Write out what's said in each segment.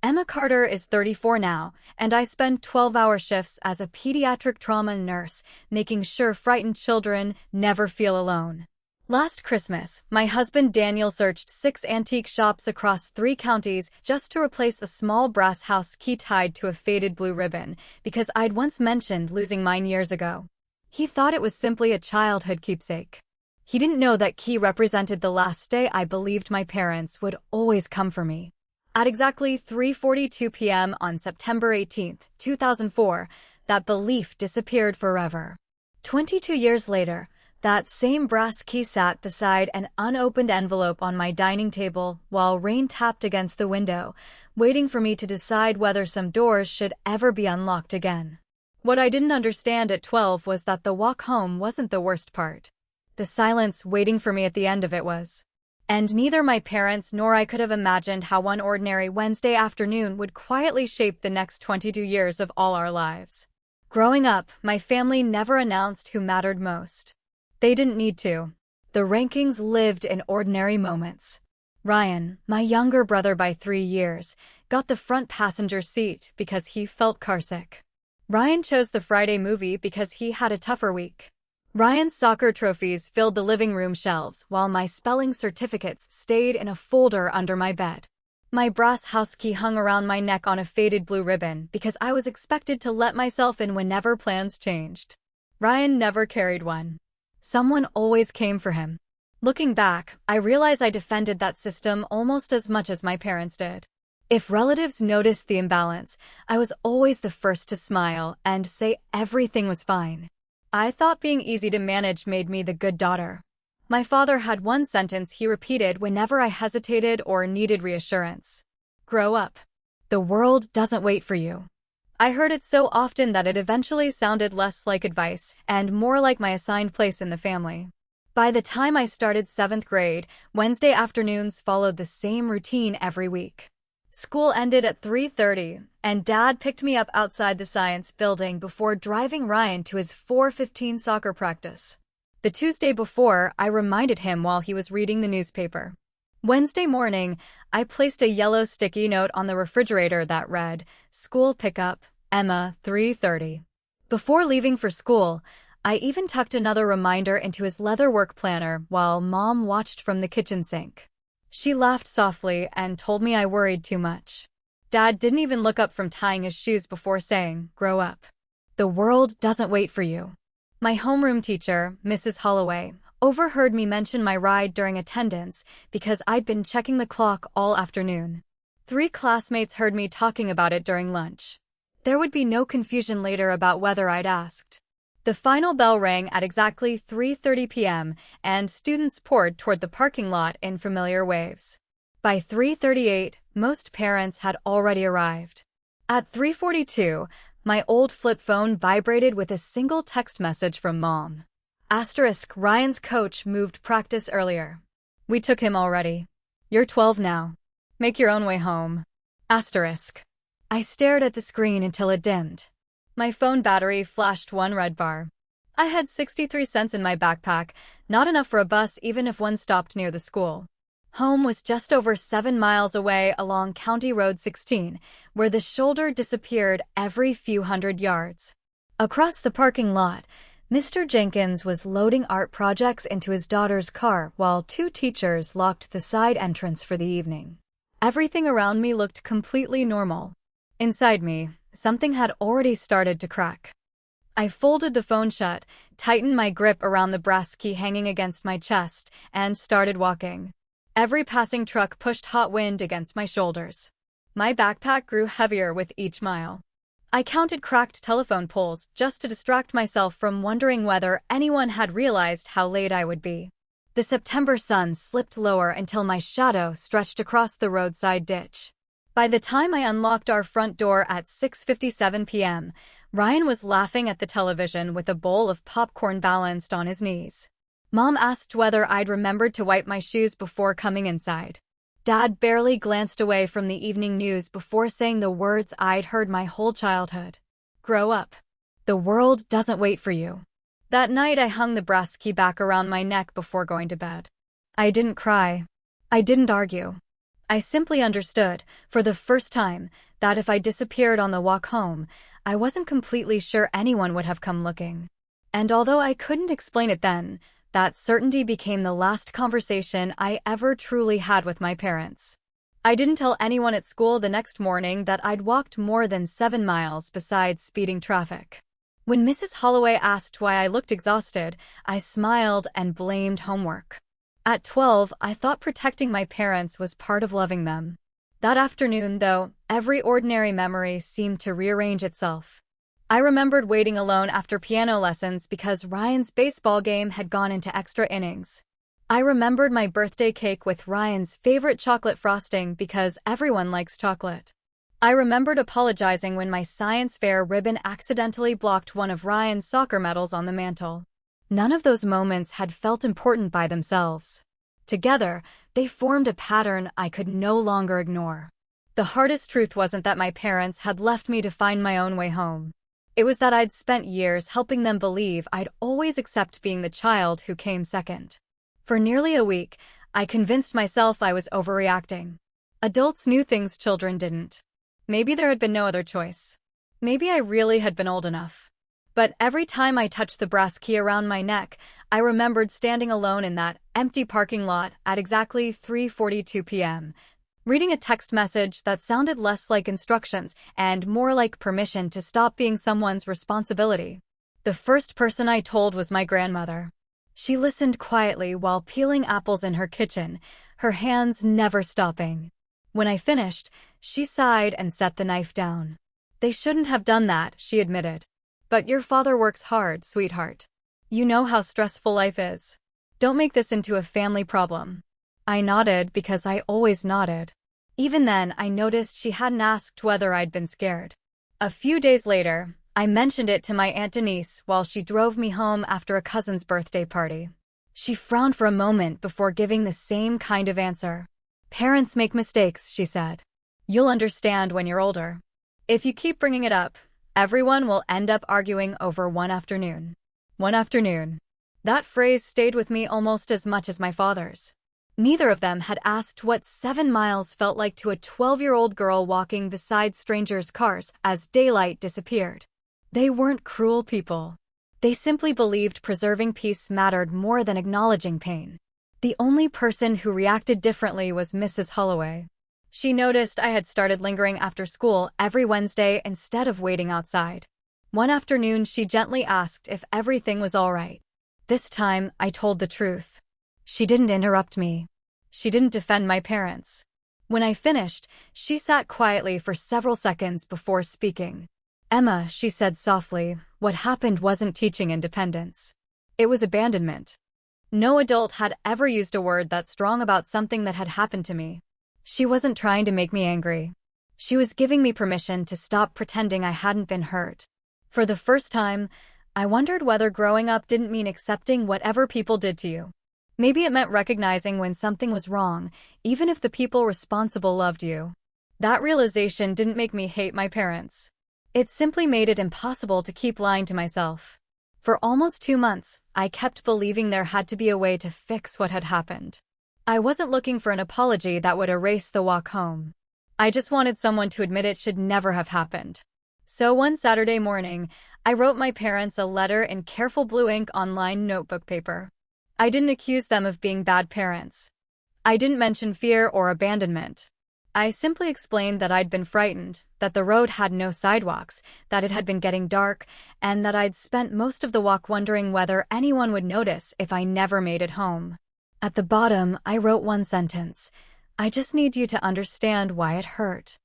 Emma Carter is 34 now, and I spend 12-hour shifts as a pediatric trauma nurse, making sure frightened children never feel alone. Last Christmas, my husband Daniel searched 6 antique shops across 3 counties just to replace a small brass house key tied to a faded blue ribbon, because I'd once mentioned losing mine years ago. He thought it was simply a childhood keepsake. He didn't know that key represented the last day I believed my parents would always come for me. At exactly 3:42 p.m. on September 18, 2004, that belief disappeared forever. 22 years later, that same brass key sat beside an unopened envelope on my dining table while rain tapped against the window, waiting for me to decide whether some doors should ever be unlocked again. What I didn't understand at 12 was that the walk home wasn't the worst part. The silence waiting for me at the end of it was. And neither my parents nor I could have imagined how one ordinary Wednesday afternoon would quietly shape the next 22 years of all our lives. Growing up, my family never announced who mattered most. They didn't need to. The rankings lived in ordinary moments. Ryan, my younger brother by 3 years, got the front passenger seat because he felt carsick. Ryan chose the Friday movie because he had a tougher week. Ryan's soccer trophies filled the living room shelves while my spelling certificates stayed in a folder under my bed. My brass house key hung around my neck on a faded blue ribbon because I was expected to let myself in whenever plans changed. Ryan never carried one. Someone always came for him. Looking back, I realize I defended that system almost as much as my parents did. If relatives noticed the imbalance, I was always the first to smile and say everything was fine. I thought being easy to manage made me the good daughter. My father had one sentence he repeated whenever I hesitated or needed reassurance. Grow up. The world doesn't wait for you. I heard it so often that it eventually sounded less like advice and more like my assigned place in the family. By the time I started 7th grade, Wednesday afternoons followed the same routine every week. School ended at 3:30, and Dad picked me up outside the science building before driving Ryan to his 4:15 soccer practice. The Tuesday before, I reminded him while he was reading the newspaper. Wednesday morning, I placed a yellow sticky note on the refrigerator that read, "School pickup, Emma, 3:30. Before leaving for school, I even tucked another reminder into his leather work planner while Mom watched from the kitchen sink. She laughed softly and told me I worried too much. Dad didn't even look up from tying his shoes before saying, "Grow up. The world doesn't wait for you." My homeroom teacher, Mrs. Holloway, overheard me mention my ride during attendance because I'd been checking the clock all afternoon. 3 classmates heard me talking about it during lunch. There would be no confusion later about whether I'd asked. The final bell rang at exactly 3:30 p.m., and students poured toward the parking lot in familiar waves. By 3:38, most parents had already arrived. At 3:42, my old flip phone vibrated with a single text message from Mom. Asterisk, Ryan's coach moved practice earlier. We took him already. You're 12 now. Make your own way home. Asterisk. I stared at the screen until it dimmed. My phone battery flashed one red bar. I had 63 cents in my backpack, not enough for a bus even if one stopped near the school. Home was just over 7 miles away along County Road 16, where the shoulder disappeared every few hundred yards. Across the parking lot, Mr. Jenkins was loading art projects into his daughter's car while 2 teachers locked the side entrance for the evening. Everything around me looked completely normal. Inside me, something had already started to crack. I folded the phone shut, tightened my grip around the brass key hanging against my chest, and started walking. Every passing truck pushed hot wind against my shoulders. My backpack grew heavier with each mile. I counted cracked telephone poles just to distract myself from wondering whether anyone had realized how late I would be. The September sun slipped lower until my shadow stretched across the roadside ditch. By the time I unlocked our front door at 6:57 p.m., Ryan was laughing at the television with a bowl of popcorn balanced on his knees. Mom asked whether I'd remembered to wipe my shoes before coming inside. Dad barely glanced away from the evening news before saying the words I'd heard my whole childhood. Grow up. The world doesn't wait for you. That night I hung the brass key back around my neck before going to bed. I didn't cry. I didn't argue. I simply understood, for the first time, that if I disappeared on the walk home, I wasn't completely sure anyone would have come looking. And although I couldn't explain it then, that certainty became the last conversation I ever truly had with my parents. I didn't tell anyone at school the next morning that I'd walked more than 7 miles besides speeding traffic. When Mrs. Holloway asked why I looked exhausted, I smiled and blamed homework. At 12, I thought protecting my parents was part of loving them. That afternoon, though, every ordinary memory seemed to rearrange itself. I remembered waiting alone after piano lessons because Ryan's baseball game had gone into extra innings. I remembered my birthday cake with Ryan's favorite chocolate frosting because everyone likes chocolate. I remembered apologizing when my science fair ribbon accidentally blocked one of Ryan's soccer medals on the mantel. None of those moments had felt important by themselves. Together, they formed a pattern I could no longer ignore. The hardest truth wasn't that my parents had left me to find my own way home. It was that I'd spent years helping them believe I'd always accept being the child who came second. For nearly a week, I convinced myself I was overreacting. Adults knew things children didn't. Maybe there had been no other choice. Maybe I really had been old enough. But every time I touched the brass key around my neck, I remembered standing alone in that empty parking lot at exactly 3:42 p.m., reading a text message that sounded less like instructions and more like permission to stop being someone's responsibility. The first person I told was my grandmother. She listened quietly while peeling apples in her kitchen, her hands never stopping. When I finished, she sighed and set the knife down. "They shouldn't have done that," she admitted. "But your father works hard, sweetheart. You know how stressful life is. Don't make this into a family problem." I nodded because I always nodded. Even then, I noticed she hadn't asked whether I'd been scared. A few days later, I mentioned it to my Aunt Denise while she drove me home after a cousin's birthday party. She frowned for a moment before giving the same kind of answer. "Parents make mistakes," she said. "You'll understand when you're older. If you keep bringing it up, everyone will end up arguing over one afternoon." One afternoon. That phrase stayed with me almost as much as my father's. Neither of them had asked what 7 miles felt like to a 12-year-old girl walking beside strangers' cars as daylight disappeared. They weren't cruel people. They simply believed preserving peace mattered more than acknowledging pain. The only person who reacted differently was Mrs. Holloway. She noticed I had started lingering after school every Wednesday instead of waiting outside. One afternoon, she gently asked if everything was all right. This time, I told the truth. She didn't interrupt me. She didn't defend my parents. When I finished, she sat quietly for several seconds before speaking. "Emma," she said softly, "what happened wasn't teaching independence. It was abandonment." No adult had ever used a word that strong about something that had happened to me. She wasn't trying to make me angry. She was giving me permission to stop pretending I hadn't been hurt. For the first time, I wondered whether growing up didn't mean accepting whatever people did to you. Maybe it meant recognizing when something was wrong, even if the people responsible loved you. That realization didn't make me hate my parents. It simply made it impossible to keep lying to myself. For almost 2 months, I kept believing there had to be a way to fix what had happened. I wasn't looking for an apology that would erase the walk home. I just wanted someone to admit it should never have happened. So one Saturday morning, I wrote my parents a letter in careful blue ink on lined notebook paper. I didn't accuse them of being bad parents. I didn't mention fear or abandonment. I simply explained that I'd been frightened, that the road had no sidewalks, that it had been getting dark, and that I'd spent most of the walk wondering whether anyone would notice if I never made it home. At the bottom, I wrote one sentence: "I just need you to understand why it hurt."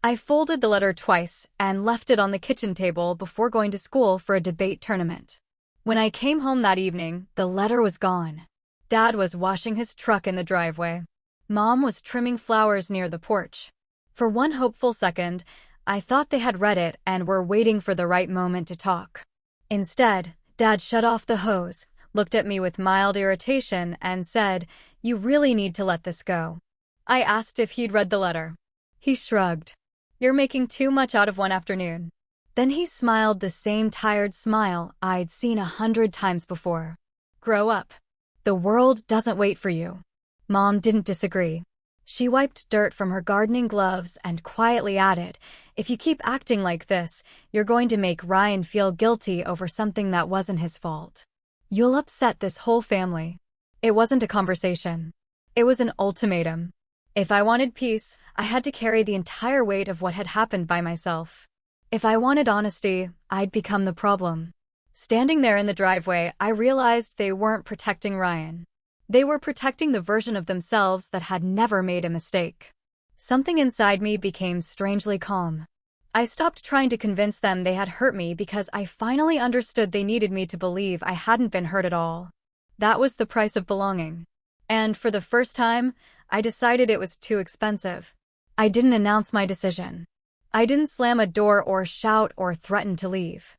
I folded the letter twice and left it on the kitchen table before going to school for a debate tournament. When I came home that evening, the letter was gone. Dad was washing his truck in the driveway. Mom was trimming flowers near the porch. For one hopeful second, I thought they had read it and were waiting for the right moment to talk. Instead, Dad shut off the hose, looked at me with mild irritation, and said, "You really need to let this go." I asked if he'd read the letter. He shrugged. "You're making too much out of one afternoon." Then he smiled the same tired smile I'd seen 100 times before. "Grow up. The world doesn't wait for you." Mom didn't disagree. She wiped dirt from her gardening gloves and quietly added, "If you keep acting like this, you're going to make Ryan feel guilty over something that wasn't his fault. You'll upset this whole family." It wasn't a conversation. It was an ultimatum. If I wanted peace, I had to carry the entire weight of what had happened by myself. If I wanted honesty, I'd become the problem. Standing there in the driveway, I realized they weren't protecting Ryan. They were protecting the version of themselves that had never made a mistake. Something inside me became strangely calm. I stopped trying to convince them they had hurt me because I finally understood they needed me to believe I hadn't been hurt at all. That was the price of belonging. And for the first time, I decided it was too expensive. I didn't announce my decision. I didn't slam a door or shout or threaten to leave.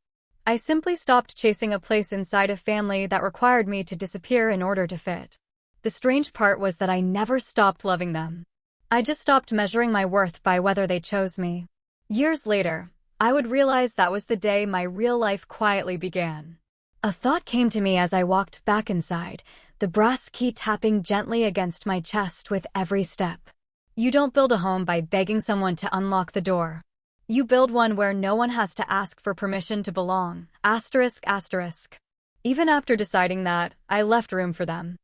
I simply stopped chasing a place inside a family that required me to disappear in order to fit. The strange part was that I never stopped loving them. I just stopped measuring my worth by whether they chose me. Years later, I would realize that was the day my real life quietly began. A thought came to me as I walked back inside, the brass key tapping gently against my chest with every step. You don't build a home by begging someone to unlock the door. You build one where no one has to ask for permission to belong. ***. Even after deciding that, I left room for them.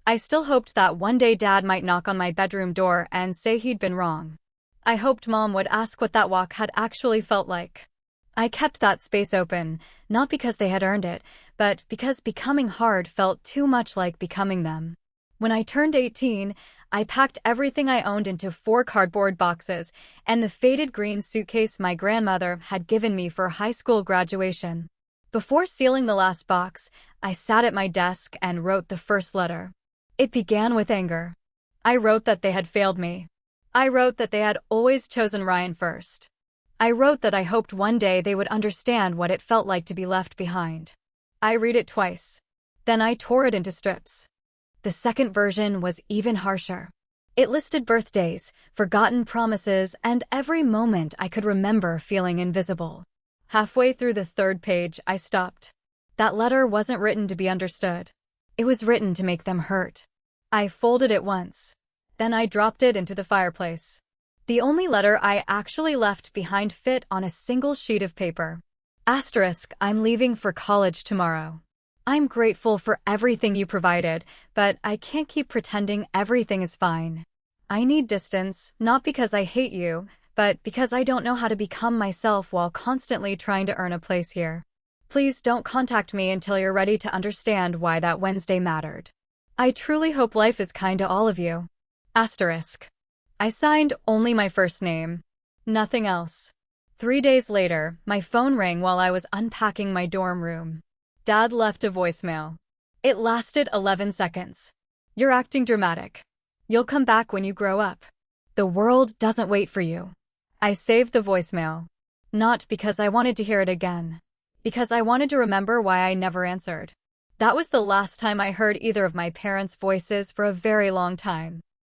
I still hoped that one day Dad might knock on my bedroom door and say he'd been wrong. I hoped Mom would ask what that walk had actually felt like. I kept that space open, not because they had earned it, but because becoming hard felt too much like becoming them. When I turned 18, I packed everything I owned into 4 cardboard boxes and the faded green suitcase my grandmother had given me for high school graduation. Before sealing the last box, I sat at my desk and wrote the first letter. It began with anger. I wrote that they had failed me. I wrote that they had always chosen Ryan first. I wrote that I hoped one day they would understand what it felt like to be left behind. I read it twice. Then I tore it into strips. The second version was even harsher. It listed birthdays, forgotten promises, and every moment I could remember feeling invisible. Halfway through the third page, I stopped. That letter wasn't written to be understood. It was written to make them hurt. I folded it once. Then I dropped it into the fireplace. The only letter I actually left behind fit on a single sheet of paper. **I'm leaving for college tomorrow. I'm grateful for everything you provided, but I can't keep pretending everything is fine. I need distance, not because I hate you, but because I don't know how to become myself while constantly trying to earn a place here. Please don't contact me until you're ready to understand why that Wednesday mattered. I truly hope life is kind to all of you. **. I signed only my first name. Nothing else. 3 days later, my phone rang while I was unpacking my dorm room. Dad left a voicemail. It lasted 11 seconds. "You're acting dramatic. You'll come back when you grow up. The world doesn't wait for you." I saved the voicemail. Not because I wanted to hear it again. Because I wanted to remember why I never answered. That was the last time I heard either of my parents' voices for a very long time.